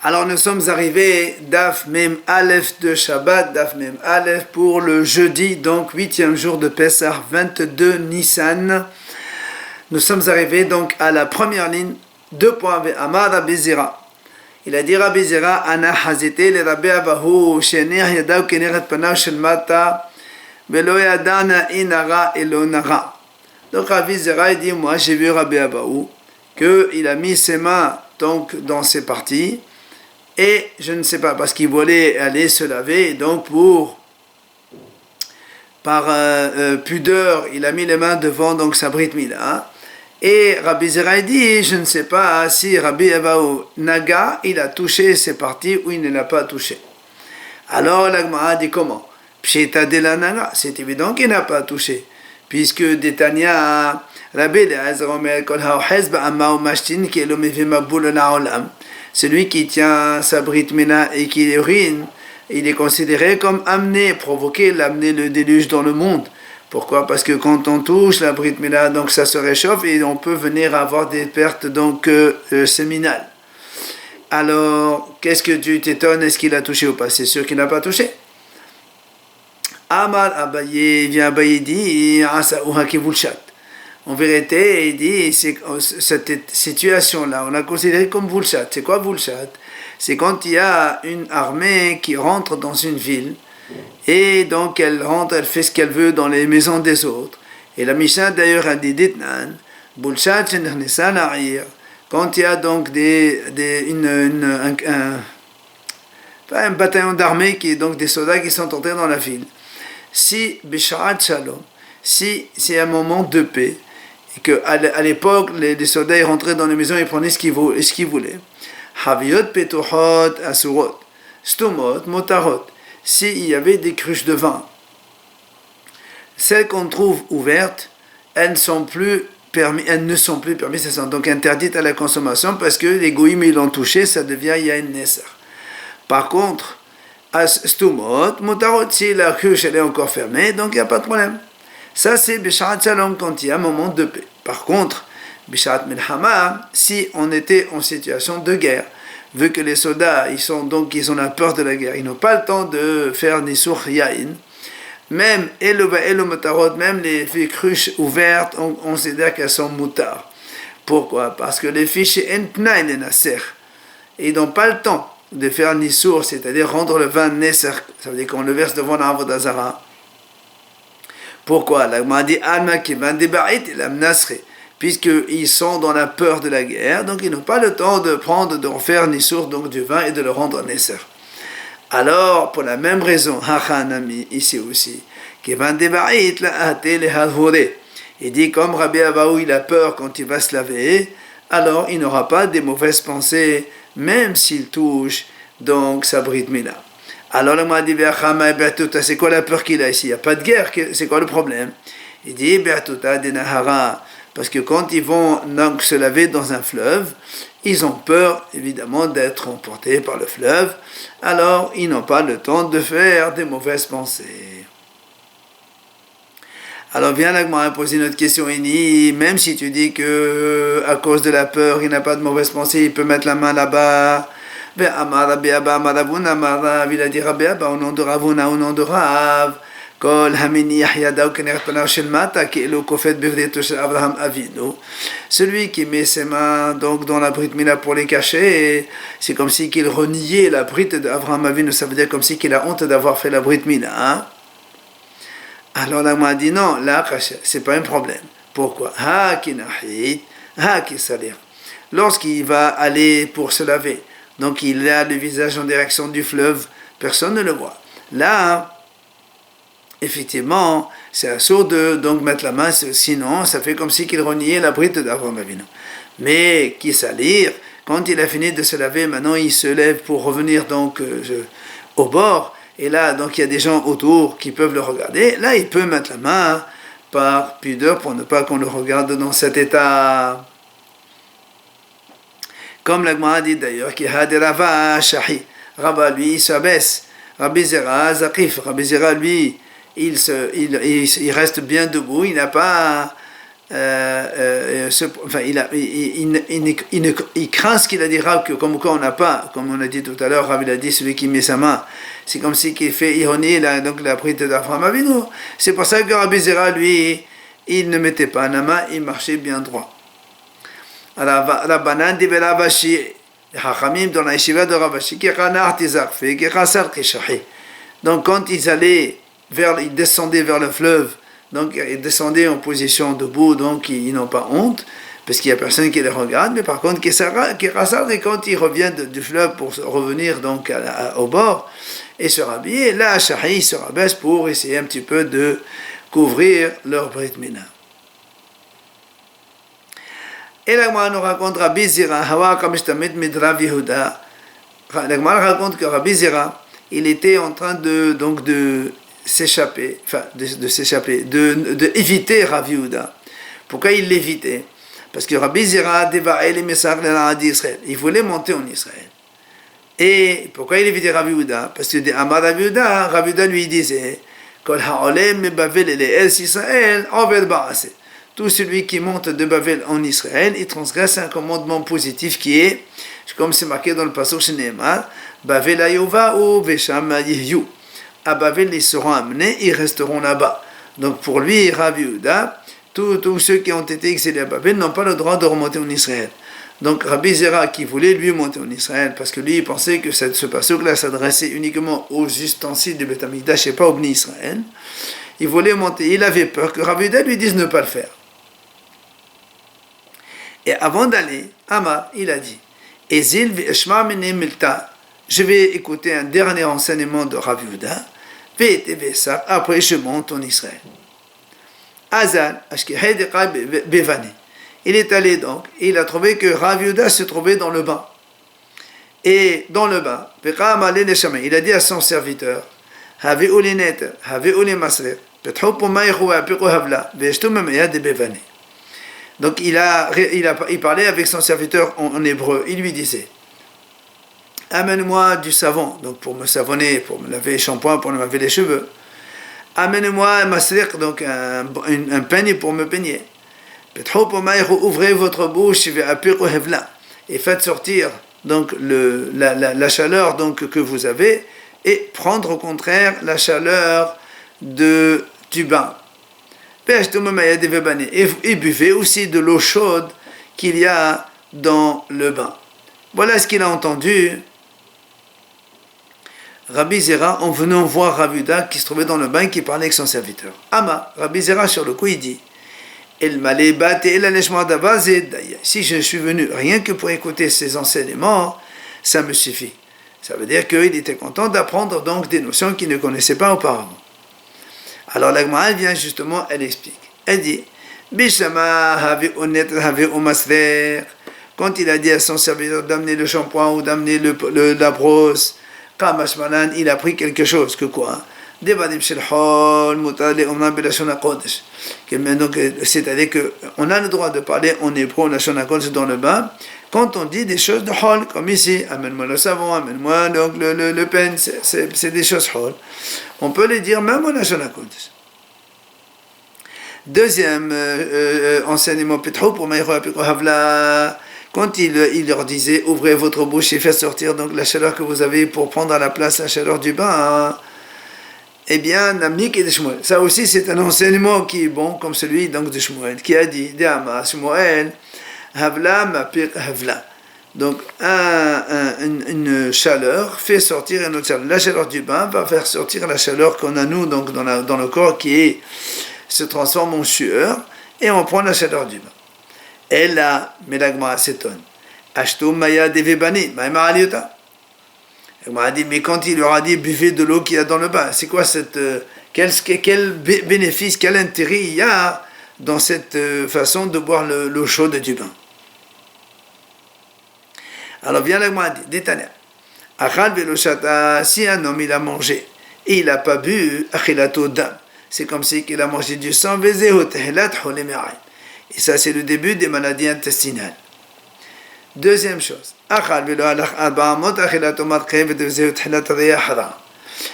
Alors nous sommes arrivés Daf Mem Aleph de Shabbat, Daf Mem Aleph pour le jeudi, donc 8e jour de Pessah, 22 Nissan. Nous sommes arrivés donc à la première ligne, 2 points avec Amar Rabbi Zera. Il a dit Rabbi Zera, Ana hazité le Rabbi Abahu, Shenir Yadav Keneret Panav Shel Mata, Velo Yadana Inara Elonara. Donc Rabbi Zera il dit, moi j'ai vu Rabbi Abahu, qu'il a mis ses mains donc dans ses parties, et je ne sais pas, parce qu'il voulait aller se laver, donc par pudeur, il a mis les mains devant donc sa Brit Mila. Et Rabbi Zera dit, je ne sais pas si Rabbi Abahu Naga, il a touché ses parties ou il ne l'a pas touché. Alors la Gemara dit comment? Pshita de la Naga, c'est évident qu'il n'a pas touché, puisque Détania, Rabbi Eliezer Omer Kol Haohez Ba'ama ou Mashtin qui est le Mevima Boul Naolam. Celui qui tient sa Brit Mila et qui urine, il est considéré comme amené, provoqué, l'amener le déluge dans le monde. Pourquoi? Parce que quand on touche la Brit Mila, donc ça se réchauffe et on peut venir avoir des pertes donc séminales. Alors, qu'est-ce que tu t'étonnes? Est-ce qu'il a touché ou pas? C'est sûr qu'il n'a pas touché. Amar Abaye, vient Abaye dit, Asa Uhaki Vulchat. En vérité, il dit, cette situation-là, on a considéré comme Vulchat. C'est quoi Vulchat? C'est quand il y a une armée qui rentre dans une ville, et donc elle rentre, elle fait ce qu'elle veut dans les maisons des autres. Et la Mishnah d'ailleurs a dit, Ditnan, Vulchat, quand il y a donc un bataillon d'armée, donc des soldats qui sont entrés dans la ville. Si Bisharat Shalom, si c'est un moment de paix, et qu'à l'époque, les soldats rentraient dans les maisons et prenaient ce qu'ils voulaient. Haviyot Petuhot Asurot, Stumot Motarot, s'il y avait des cruches de vin, celles qu'on trouve ouvertes, elles ne sont plus permises, elles sont donc interdites à la consommation parce que les goïms ils l'ont touché, ça devient Yain Nesser. Par contre, Stumot Motarot, si la cruche elle est encore fermée, donc il n'y a pas de problème. Ça, c'est Bisharat Shalom quand il y a un moment de paix. Par contre, Bisharat Milhama, si on était en situation de guerre, vu que les soldats, ils ont la peur de la guerre, ils n'ont pas le temps de faire Nisur Yain, même même les cruches ouvertes, on considère qu'elles sont moutards. Pourquoi? Parce que les fichiers Entnaï les Nasser, ils n'ont pas le temps de faire Nisur, c'est-à-dire rendre le vin Nesser, ça veut dire qu'on le verse devant l'arbre d'Azara. Pourquoi? La Gemara dit Alma qui va débarrer la menasserie, puisqu'ils sont dans la peur de la guerre, donc ils n'ont pas le temps de faire Nisur, donc du vin et de le rendre Nesser. Alors, pour la même raison, Hachanami, ici aussi, qui va débarrer la hâte les halvoré. Il dit comme Rabbi Abahu, il a peur quand il va se laver, alors il n'aura pas des mauvaises pensées, même s'il touche donc sa Brit Mila. Alors le m'a dit, c'est quoi la peur qu'il a ici? Il n'y a pas de guerre, c'est quoi le problème? Il dit, parce que quand ils vont donc se laver dans un fleuve, ils ont peur évidemment d'être emportés par le fleuve, alors ils n'ont pas le temps de faire des mauvaises pensées. Alors vient là poser une autre question, même si tu dis que à cause de la peur, il n'a pas de mauvaise pensée, il peut mettre la main là-bas. Amar Rabbi Abba, Amar Ravuna, Amar Rav, il a dit Rabbi Abba, au nom de Ravuna, au nom de Rav, Kol Hamini Yahya Keneret Panav Shel Mata, qui est le Kofet Bevdeto Shel Abraham Avinu. Celui qui met ses mains donc dans la Brit Mila pour les cacher, c'est comme si qu'il reniait la Brit d'Abraham Avinu, ça veut dire comme si qu'il a honte d'avoir fait la Brit Mila. Hein? Alors là, m'a dit non, là, c'est pas un problème. Pourquoi? Ha Kinahit, Ha Kisalir. Lorsqu'il va aller pour se laver, donc il a le visage en direction du fleuve, personne ne le voit. Là, effectivement, c'est assourd de donc mettre la main, sinon ça fait comme si qu'il reniait la Brit d'Avraham Avinu. Mais qui salir, quand il a fini de se laver, maintenant il se lève pour revenir donc au bord, et là donc il y a des gens autour qui peuvent le regarder, là il peut mettre la main par pudeur pour ne pas qu'on le regarde dans cet état. Comme la Gemara dit d'ailleurs, qui a des Rava Shahi. Rava lui il s'abaisse. Rabbi Zera Zakif. Rabbi Zera lui il reste bien debout. Il n'a pas il craint ce qu'il a dit Rav, que comme quoi on n'a pas, comme on a dit tout à l'heure, Rav il a dit celui qui met sa main, c'est comme si qu'il fait ironie, donc il a pris d'Abraham Avinu. C'est pour ça que Rabbi Zera, lui, il ne mettait pas la main, il marchait bien droit. Rabbanan dit Ravashi, Hachamim dans la yeshiva de Ravashi, qui fait, qui donc quand ils descendaient vers le fleuve, donc ils descendaient en position debout, donc ils n'ont pas honte, parce qu'il n'y a personne qui les regarde, mais par contre, et quand ils reviennent du fleuve pour revenir donc au bord et se rhabiller, là, Shahi se rabaisse pour essayer un petit peu de couvrir leur Brit Mila. Et la Gemara nous raconte Rabbi Zira, Hawa Kamishtamit Midrav Yehuda. La Gemara raconte que Rabbi Zira, il était en train de s'échapper, de éviter Rav Yehuda. Pourquoi il l'évitait? Parce que Rabbi Zira il voulait monter en Israël. Et pourquoi il évitait Rav Yehuda? Parce que Amar Rav Yehuda lui disait Kol ha'olem me Bavel el Israël envers Ba'aseh. Tout celui qui monte de Bavel en Israël, il transgresse un commandement positif qui est, comme c'est marqué dans le passage chez Nehemar, Bavel ayova ou Vesham yihyu. À Bavel, ils seront amenés, ils resteront là-bas. Donc pour lui, Rav Yehuda, tous ceux qui ont été exilés à Bavel n'ont pas le droit de remonter en Israël. Donc Rabbi Zera, qui voulait lui monter en Israël, parce que lui, il pensait que ce passage-là s'adressait uniquement aux ustensiles du Beth Amikdash et pas au Bnei Israël, il voulait monter, il avait peur que Rav Yehuda lui dise ne pas le faire. Et avant d'aller, Amar, il a dit, Ezil v'eshma mene milta, je vais écouter un dernier enseignement de Rav Yehuda, après je monte en Israël. Azal, Bevani. Il est allé donc, et il a trouvé que Rav Yehuda se trouvait dans le bain. Et dans le bain, il a dit à son serviteur, donc il parlait avec son serviteur en hébreu. Il lui disait, amène-moi du savon, donc pour me savonner, pour me laver les shampoings, pour me laver les cheveux. Amène-moi un masriq, donc un peigne pour me peigner. Ouvrez votre bouche et faites sortir donc la chaleur donc que vous avez et prendre au contraire la chaleur du bain. Et buvez aussi de l'eau chaude qu'il y a dans le bain. Voilà ce qu'il a entendu Rabbi Zera en venant voir Rav Yehuda qui se trouvait dans le bain qui parlait avec son serviteur. Ama, Rabbi Zera sur le coup il dit, si je suis venu rien que pour écouter ces enseignements, ça me suffit. Ça veut dire qu'il était content d'apprendre donc des notions qu'il ne connaissait pas auparavant. Alors la Gemara vient justement, elle explique. Elle dit, quand il a dit à son serviteur d'amener le shampoing ou d'amener la brosse, il a pris quelque chose, que quoi? C'est-à-dire qu'on a le droit de parler en hébreu, en Lashon HaKodesh dans le bain, quand on dit des choses de hol, comme ici, amène-moi le savon, amène-moi donc le peigne, c'est des choses hol. On peut les dire même en Lashon HaKodesh. Deuxième enseignement, quand il leur disait, ouvrez votre bouche et faites sortir donc la chaleur que vous avez pour prendre à la place la chaleur du bain, eh bien, Namnik et de Shmuel. Ça aussi, c'est un enseignement qui est bon, comme celui donc de Shmuel, qui a dit, De'ama, Shmuel, Havla, Mapir, Havla. Donc, une chaleur fait sortir une autre chaleur. La chaleur du bain va faire sortir la chaleur qu'on a, nous, donc, dans le corps, qui se transforme en sueur, et on prend la chaleur du bain. Et là, mais la Gemara s'étonne. Ashtum maya devebani, ma'ima aliota. La Gemara dit, mais quand il leur a dit, buvez de l'eau qu'il y a dans le bain, c'est quoi quel bénéfice, quel intérêt il y a dans cette façon de boire l'eau chaude du bain? Alors vient la Gemara dit, détaner. Achal veloshata, si un homme il a mangé, et il n'a pas bu, achilato dam. C'est comme si il a mangé du sang, et ça c'est le début des maladies intestinales. Deuxième chose,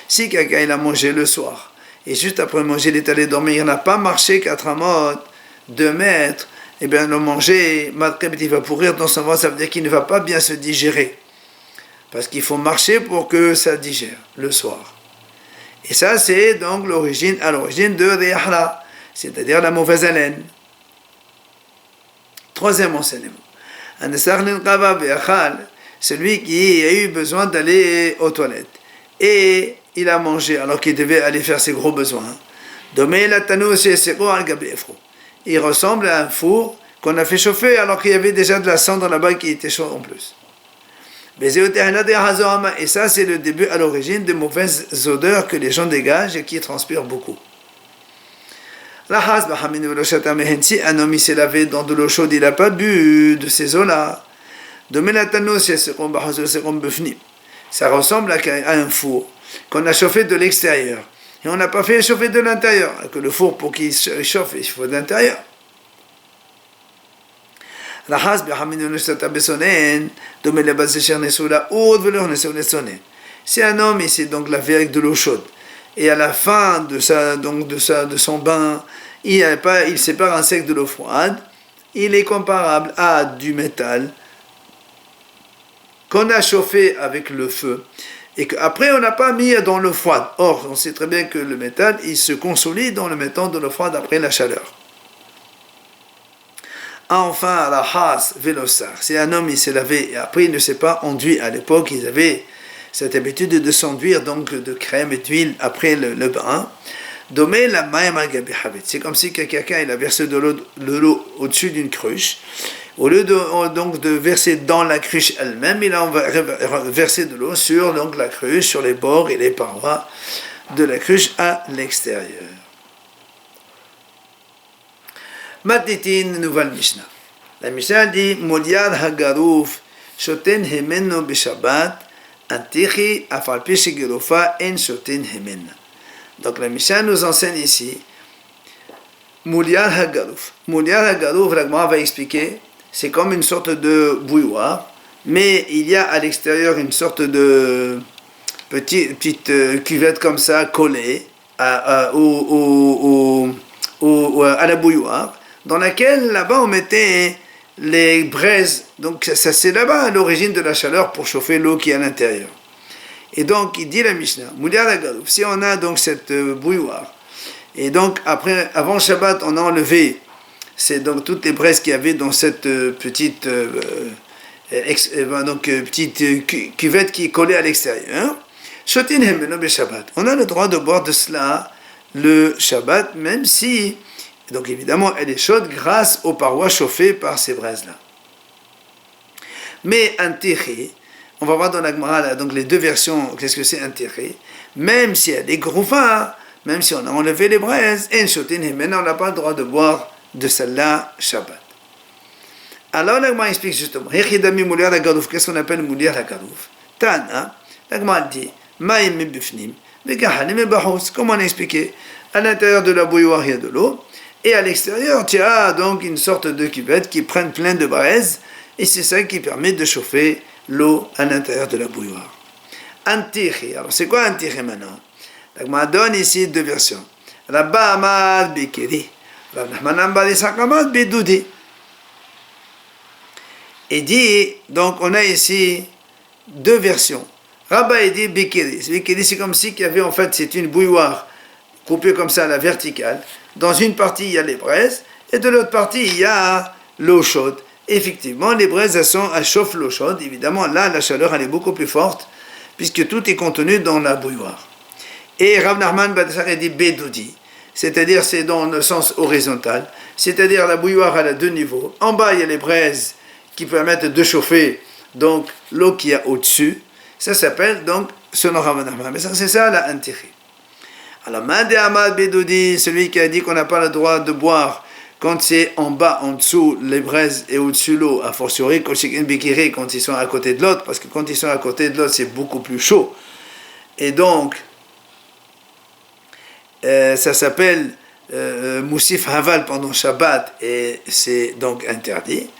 si quelqu'un il a mangé le soir, et juste après manger il est allé dormir, il n'a pas marché 4 amot, 2 mètres, eh bien le manger, il va pourrir dans son ventre, ça veut dire qu'il ne va pas bien se digérer. Parce qu'il faut marcher pour que ça digère le soir. Et ça, c'est donc à l'origine de Rihla, c'est-à-dire la mauvaise haleine. 3e enseignement. Celui qui a eu besoin d'aller aux toilettes. Et il a mangé alors qu'il devait aller faire ses gros besoins. Il ressemble à un four qu'on a fait chauffer alors qu'il y avait déjà de la cendre là-bas qui était chaud en plus. Et ça, c'est le début à l'origine de mauvaises odeurs que les gens dégagent et qui transpirent beaucoup. Si un homme s'est lavé dans de l'eau chaude, il n'a pas bu de ces eaux-là. Ça ressemble à un four qu'on a chauffé de l'extérieur. Et on n'a pas fait chauffer de l'intérieur. Que le four, pour qu'il chauffe, il faut de l'intérieur. Si un homme il s'est donc lavé avec de l'eau chaude et à la fin de son bain il sépare un sec de l'eau froide, il est comparable à du métal qu'on a chauffé avec le feu et qu'après on n'a pas mis dans l'eau froide. Or on sait très bien que le métal il se consolide en le mettant dans l'eau froide après la chaleur. Enfin, la has velosar. Si un homme il s'est lavé et après il ne s'est pas enduit. À l'époque, ils avaient cette habitude de s'enduire donc de crème et d'huile après le bain. Domé la c'est comme si quelqu'un il a versé de l'eau au-dessus d'une cruche. Au lieu de verser dans la cruche elle-même, il a versé de l'eau sur donc la cruche, sur les bords et les parois de la cruche à l'extérieur. Matitin, nouvelle Mishnah. La Mishnah dit Moliad Hagarouf, Shoten Hemeno Bishabat, Antichi, Afalpi Shigerofa, En Shoten Hemena. Donc la Mishnah nous enseigne ici Moliad Hagarouf. Moliad Hagarouf, la Gemara va expliquer, c'est comme une sorte de bouilloire, mais il y a à l'extérieur une sorte de petite cuvette comme ça collée à la bouilloire, dans laquelle là-bas on mettait les braises. Donc ça c'est là-bas à l'origine de la chaleur pour chauffer l'eau qui est à l'intérieur. Et donc il dit la Mishnah, si on a donc cette bouilloire, et donc avant Shabbat on a enlevé donc toutes les braises qu'il y avait dans cette petite cuvette qui est collée à l'extérieur, on a le droit de boire de cela le Shabbat, même si donc évidemment, elle est chaude grâce aux parois chauffées par ces braises-là. Mais un tiré, on va voir dans la Gemara donc les deux versions, qu'est-ce que c'est un tiré, même si elle est groufa, même si on a enlevé les braises, maintenant on n'a pas le droit de boire de celle-là Shabbat. Alors la Gemara explique justement, qu'est-ce qu'on appelle Mouliar Hagarouf? Tana, la Gemara dit, Ma'im bifnim, comment on a expliqué? À l'intérieur de la bouilloire, il y a de l'eau. Et à l'extérieur, tu as donc une sorte de cuvette qui prennent plein de braises, et c'est ça qui permet de chauffer l'eau à l'intérieur de la bouilloire. Antiri, alors c'est quoi Antiri maintenant? Donc, on donne ici deux versions. Rabba Amad Bekeri, Rabba Nachman Bar Yitzchak Amad Bedoudi. Et dit, donc on a ici deux versions. Rabba dit Bekeri. Bekeri, c'est comme si qu'il y avait en fait, c'est une bouilloire coupée comme ça à la verticale. Dans une partie, il y a les braises, et de l'autre partie, il y a l'eau chaude. Effectivement, les braises, elles chauffent l'eau chaude. Évidemment, là, la chaleur, elle est beaucoup plus forte, puisque tout est contenu dans la bouilloire. Et Rav Nachman Badachar dit Bedoudi, c'est-à-dire c'est dans le sens horizontal, c'est-à-dire la bouilloire, elle a deux niveaux. En bas, il y a les braises qui permettent de chauffer donc l'eau qu'il y a au-dessus. Ça s'appelle donc, selon Rav Nachman, mais ça, c'est ça la intérêt. Alors, Mande Amad Bedoudi, celui qui a dit qu'on n'a pas le droit de boire quand c'est en bas, en dessous, les braises et au-dessus l'eau, a fortiori, quand ils sont à côté de l'autre, parce que quand ils sont à côté de l'autre, c'est beaucoup plus chaud. Et donc, ça s'appelle Moussif Haval pendant Shabbat, et c'est donc interdit.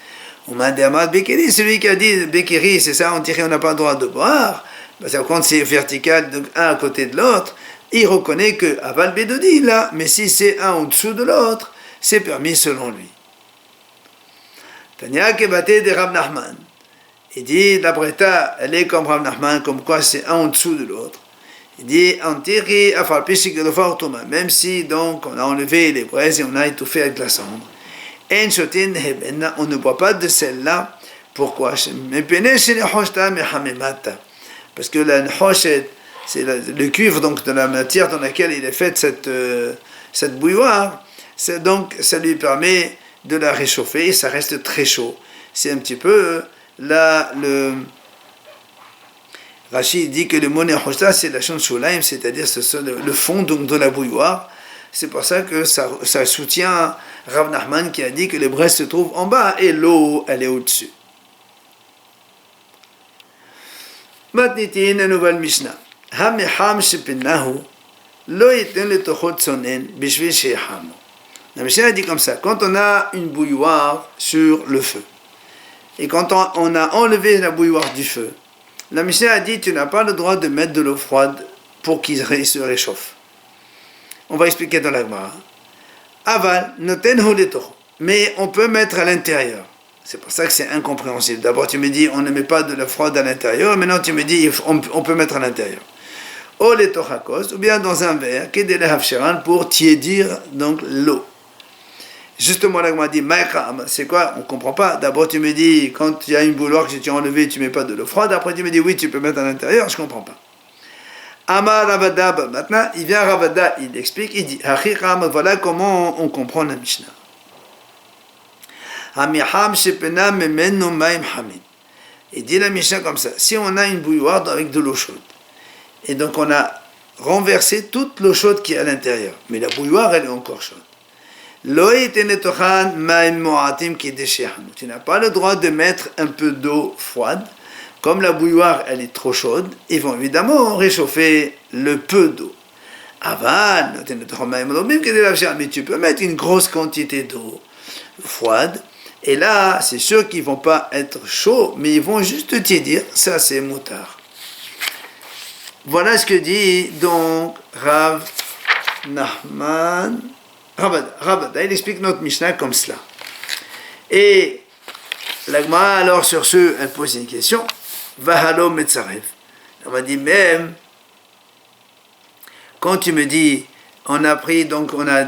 Mande Amad Bekeri, celui qui a dit Bekeri, c'est ça, on dirait on n'a pas le droit de boire, parce que quand c'est vertical, donc un à côté de l'autre, il reconnaît que Aval Bedodi là, mais si c'est un en dessous de l'autre, c'est permis selon lui. Tanya Kebate de Rav Nachman. Il dit, la Breta, elle est comme Rav Nachman, comme quoi c'est un en dessous de l'autre. Il dit, Antiri afal pisik de l'ofar Thomas, même si donc on a enlevé les braises et on a étouffé avec la cendre. En shotin hebenna, on ne boit pas de celle-là. Pourquoi? Parce que la nchoshet, c'est le cuivre donc de la matière dans laquelle il est fait cette bouilloire. Donc ça lui permet de la réchauffer et ça reste très chaud. C'est un petit peu là le Rachid dit que le mot nehoshta c'est la chose shulaim, c'est-à-dire le fond donc de la bouilloire. C'est pour ça que ça soutient Rav Nachman qui a dit que les braises se trouvent en bas et l'eau elle est au-dessus. Matnitin, une nouvelle Mishnah. Hameham shepinahu lo yiten le tochot sonen bishvil sheham. La Mishnah dit comme ça, quand on a une bouilloire sur le feu, et quand on a enlevé la bouilloire du feu, la Mishnah a dit, tu n'as pas le droit de mettre de l'eau froide pour qu'il se réchauffe. On va expliquer dans la Gemara. Aval, noten hu le tochot. Mais on peut mettre à l'intérieur. C'est pour ça que c'est incompréhensible. D'abord, tu me dis, on ne met pas de l'eau froide à l'intérieur. Maintenant, tu me dis, on peut mettre à l'intérieur. Ou les tochakos, ou bien dans un verre, pour tiédir donc l'eau. Justement, là, on m'a dit, c'est quoi? On ne comprend pas. D'abord, tu me dis, quand il y a une bouilloire que tu as enlevée, tu ne mets pas de l'eau froide. Après, tu me dis, oui, tu peux mettre à l'intérieur. Je ne comprends pas. Amar Ravada, maintenant, il vient Ravada, il explique, il dit, voilà comment on comprend la Mishnah. Il dit la Mishnah comme ça, si on a une bouilloire avec de l'eau chaude, et donc on a renversé toute l'eau chaude qui est à l'intérieur, mais la bouilloire elle est encore chaude. Tu n'as pas le droit de mettre un peu d'eau froide, comme la bouilloire elle est trop chaude, ils vont évidemment réchauffer le peu d'eau. Mais tu peux mettre une grosse quantité d'eau froide, et là, c'est sûr qu'ils ne vont pas être chauds, mais ils vont juste tiédir. Ça, c'est moutard. Voilà ce que dit donc Rav Nachman. Ravada, il explique notre Mishnah comme cela. Et la Gemara, alors, sur ce, elle pose une question. Vahalo metzarev. On m'a dit, même, quand tu me dis, on a pris, donc on a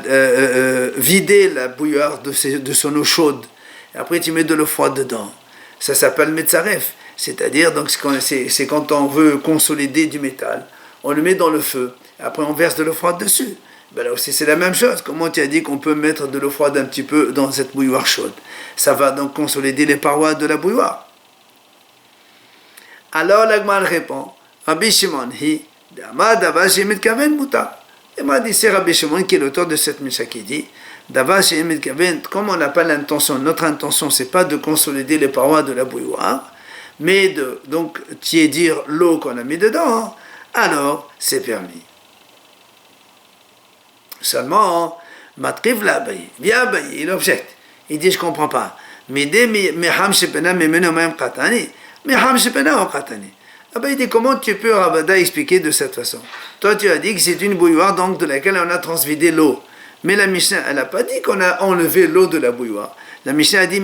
vidé la bouilloire de son eau chaude, et après tu mets de l'eau froide dedans. Ça s'appelle metzaref, c'est-à-dire donc c'est quand on veut consolider du métal, on le met dans le feu, après on verse de l'eau froide dessus. Ben là aussi c'est la même chose. Comment tu as dit qu'on peut mettre de l'eau froide un petit peu dans cette bouilloire chaude? Ça va donc consolider les parois de la bouilloire. Alors l'Agmal répond, Rabbi Shimon hi d'amad avashi mitkaven muta. Et m'a dit c'est Rabbi Shimon qui est l'auteur de cette Mishnah qui dit comme on n'a pas l'intention, notre intention c'est pas de consolider les parois de la bouilloire, mais de donc tiédir l'eau qu'on a mis dedans, alors c'est permis. Seulement, Matriv l'a Abaye, vient Abaye, il objecte, il dit je comprends pas. Mais dès Meham Shepena Memeno Mem Katani, Meham Shepena o Katani. Il dit comment tu peux Ravada expliquer de cette façon? Toi tu as dit que c'est une bouilloire donc de laquelle on a transvidé l'eau. Mais la Mishnah, elle n'a pas dit qu'on a enlevé l'eau de la bouilloire. La Mishnah a dit,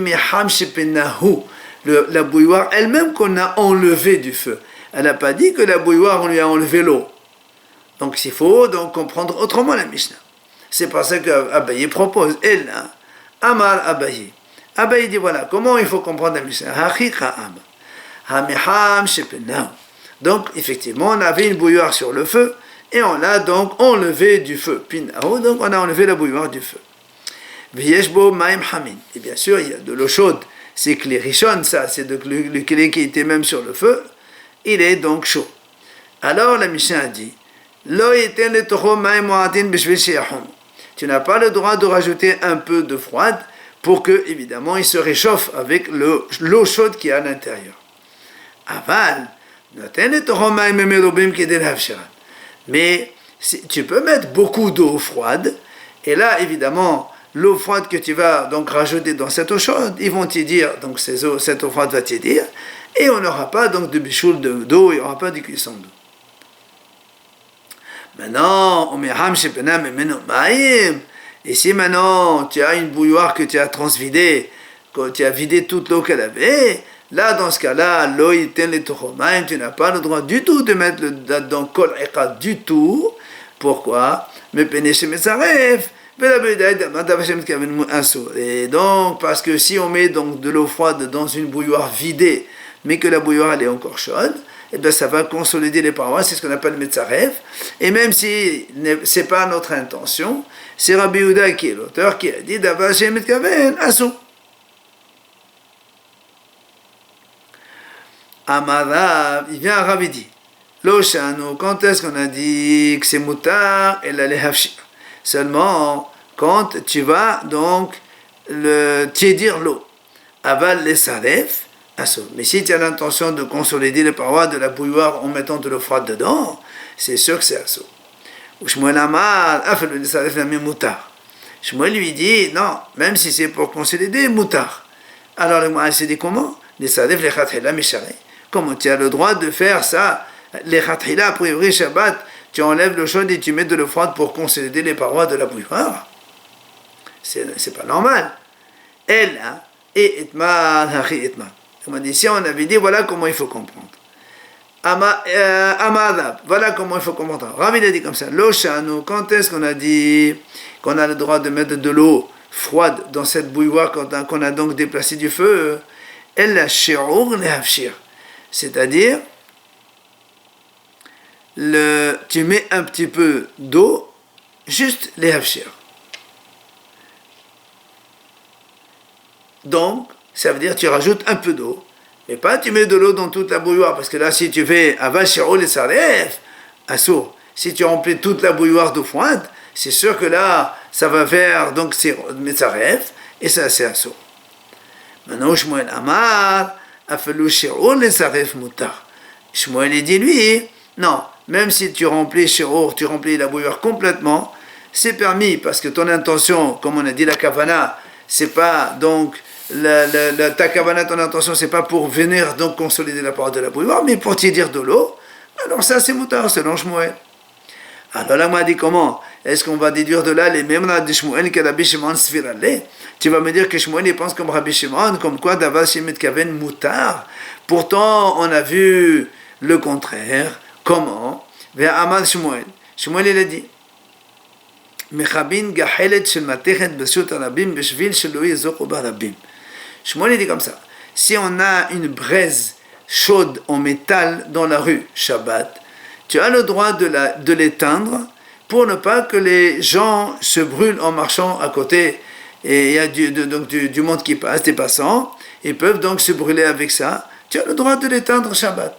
la bouilloire elle-même qu'on a enlevée du feu. Elle n'a pas dit que la bouilloire, on lui a enlevé l'eau. Donc il faut donc comprendre autrement la Mishnah. C'est pour ça qu'Abaye propose, elle, Amar Abaye. Abaye dit, voilà, comment il faut comprendre la Mishnah? Donc, effectivement, on avait une bouilloire sur le feu, et on l'a donc enlevé du feu. Donc on a enlevé la bouilloire du feu. Et bien sûr, il y a de l'eau chaude. C'est que les richonnes, ça, c'est le clé qui était même sur le feu. Il est donc chaud. Alors la Mishnah a dit, tu n'as pas le droit de rajouter un peu de froide pour que, évidemment, il se réchauffe avec l'eau chaude qui est à l'intérieur. Aval, mais tu peux mettre beaucoup d'eau froide, et là, évidemment, l'eau froide que tu vas donc rajouter dans cette eau chaude, ils vont te dire, donc cette eau froide va te dire, et on n'aura pas donc de bichoul d'eau, il n'y aura pas de cuisson d'eau. Maintenant, Et si maintenant tu as une bouilloire que tu as transvidée, que tu as vidé toute l'eau qu'elle avait, là dans ce cas-là, l'eau tu n'as pas le droit du tout de mettre dans kol eka du tout. Pourquoi? Et donc, parce que si on met donc de l'eau froide dans une bouilloire vidée, mais que la bouilloire elle est encore chaude, et bien ça va consolider les parois, c'est ce qu'on appelle metzarev. Et même si ce n'est pas notre intention, c'est Rabbi Yehuda qui est l'auteur qui a dit Davar Shemet Kaven Asu. Amarav, il vient à Rav, il dit Loshanu, quand est-ce qu'on a dit que c'est mutar et la lehafshir? Seulement quand tu vas donc tiédir l'eau. Aval les saref. Mais si tu as l'intention de consolider les parois de la bouilloire en mettant de l'eau froide dedans, c'est sûr que c'est assaut. Shmuel Amar a fait le saref la mutar. Shmuel lui dit non, même si c'est pour consolider, mutar. Alors le Moal s'est dit comment? Les saref les khatila mishare. Comment tu as le droit de faire ça? Les khatila, a priori Shabbat, tu enlèves l'eau chaude et tu mets de l'eau froide pour consolider les parois de la bouilloire. C'est pas normal. Elle a et etman hachi etman. On dit, si on avait dit, voilà comment il faut comprendre. Amadab, voilà comment il faut comprendre. Rav il a dit comme ça, Loshanu, quand est-ce qu'on a dit qu'on a le droit de mettre de l'eau froide dans cette bouilloire qu'on a donc déplacé du feu? Elle a shi'ur le hafshir. C'est-à-dire, tu mets un petit peu d'eau, juste les hafshir. Donc, ça veut dire que tu rajoutes un peu d'eau, mais pas tu mets de l'eau dans toute la bouilloire, parce que là, si tu fais avashiro les saref, assour, si tu remplis toute la bouilloire d'eau froide, c'est sûr que là, ça va faire donc c'est saref, et ça c'est assour. Maintenant, Shmuel Amar a fait le shiro les saref mutar. Shmuel dit lui, non, même si tu remplis shiro, tu remplis la bouilloire complètement, c'est permis, parce que ton intention, comme on a dit la kavana, c'est pas donc ta kavana, ton intention, c'est pas pour venir donc consolider la parole de la bouilloire, mais pour tiédir de l'eau. Alors ça, c'est mutar, selon Shmuel. Alors là, moi, dit comment? Est-ce qu'on va déduire de là les mêmes de Shmuel que Rabbi Shimon svirale? Tu vas me dire que Shmuel, il pense comme Rabbi Shimon, comme quoi Davar Shemet Kaven mutar. Pourtant, on a vu le contraire. Comment? Vers Amad Shmuel. Shmuel, il a dit Mechabin gahelet shel matechet b'shut arabim b'shvil shelo yezok u'barabim. Shmuel dit comme ça. Si on a une braise chaude en métal dans la rue, Shabbat, tu as le droit de l'éteindre pour ne pas que les gens se brûlent en marchant à côté. Et il y a du monde qui passe, des passants, ils peuvent donc se brûler avec ça. Tu as le droit de l'éteindre Shabbat.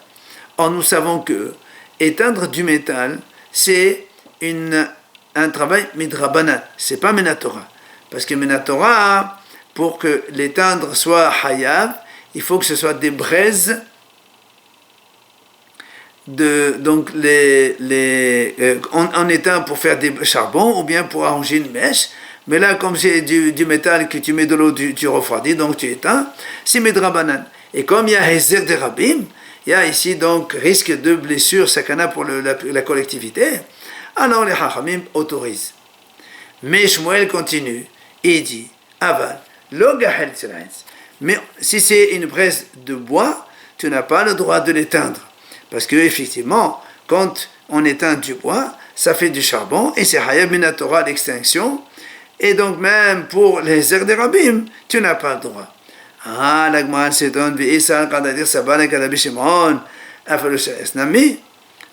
Or, nous savons que éteindre du métal, c'est un travail midrabanan, c'est pas Menatora. Parce que Menatora, pour que l'éteindre soit hayav, il faut que ce soit des braises, donc on éteint pour faire des charbons ou bien pour arranger une mèche. Mais là, comme c'est du métal que tu mets de l'eau, tu refroidis, donc tu éteins, c'est midrabanan. Et comme il y a Hezer de Rabim, il y a ici donc risque de blessure, sakana pour la collectivité, alors les Chachamim autorisent. Mais Shmuel continue et dit Aval, lo gahel tzelaetz. Mais si c'est une braise de bois, tu n'as pas le droit de l'éteindre. Parce que, effectivement, quand on éteint du bois, ça fait du charbon et c'est hayab min Torah à l'extinction. Et donc, même pour les airs des rabbim, tu n'as pas le droit. Ah, la Gemara s'étonne, quand à dire Sabana Kadabi Shimon, Afalo Nami.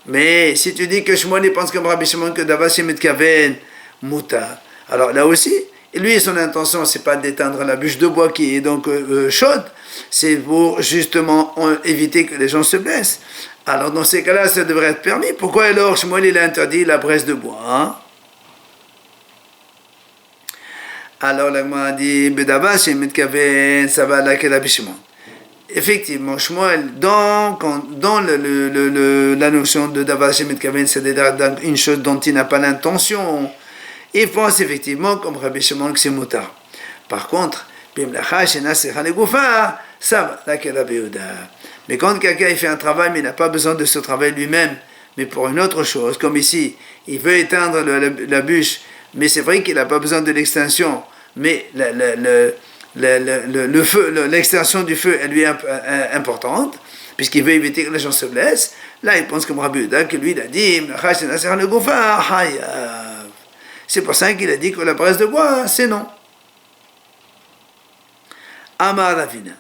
Mais si tu dis que Shmuel il pense comme Rabbi Shimon que Davar Shemet Kaven mutar, alors là aussi, lui son intention c'est pas d'éteindre la bûche de bois qui est donc chaude, c'est pour justement éviter que les gens se blessent. Alors dans ces cas-là, ça devrait être permis. Pourquoi alors Shmuel il a interdit la braise de bois, hein? Alors la Gemara dit Davar Shemet Kaven ça va là que Rabbi Shimon. Effectivement, Shmuel, dans la notion de Davar Shemet Kaven, c'est-à-dire une chose dont il n'a pas l'intention, il pense effectivement, comme Rabbi Shimon, que c'est mutar. Par contre, ça va, là que Rabbi Yehuda. Mais quand quelqu'un fait un travail, mais il n'a pas besoin de ce travail lui-même, mais pour une autre chose, comme ici, il veut éteindre la bûche mais c'est vrai qu'il n'a pas besoin de l'extinction, mais le feu, l'extinction du feu, elle lui est importante, puisqu'il veut éviter que les gens se blessent. Là, il pense comme Rabbi Yehuda, que lui, il a dit, c'est pour ça qu'il a dit que la braise de bois, c'est non. Amar Ravina.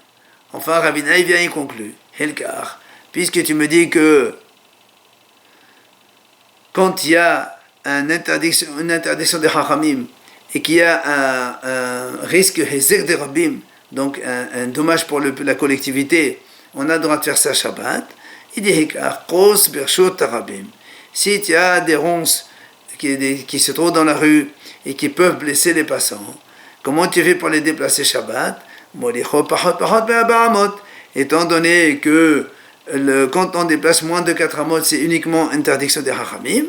Enfin, Ravina, il vient y conclut. Helkar, puisque tu me dis que quand il y a une interdiction des Chachamim et qu'il y a un risque Hezek de Rabim, donc un dommage pour la collectivité, on a le droit de faire ça Shabbat. Il dit Helkar, Kos Bershot Tarabim. Si tu as des ronces qui se trouvent dans la rue et qui peuvent blesser les passants, comment tu fais pour les déplacer Shabbat? Étant donné que quand on déplace moins de 4 amot, c'est uniquement interdiction des Hachamim,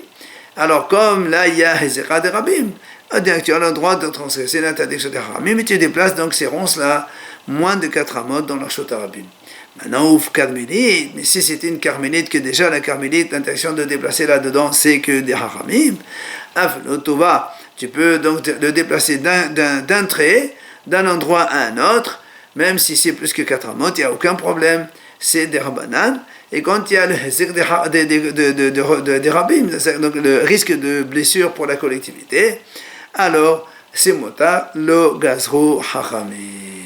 alors comme là il y a Hezekha des Rabim, tu as le droit de transgresser l'interdiction des Hachamim, mais tu déplaces donc ces ronces-là moins de 4 amot dans leur Shot Rabim. Maintenant, ouf, carmélite, mais si c'était une carmélite, que déjà la carmélite, l'intention de déplacer là-dedans, c'est que des Hachamim, tu peux donc le déplacer d'un trait, d'un endroit à un autre, même si c'est plus que 4 amot, il n'y a aucun problème, c'est des Rabbanan. Et quand il y a le hezek des Rabbim, donc le risque de blessure pour la collectivité, alors c'est mota lo gazro hachamim.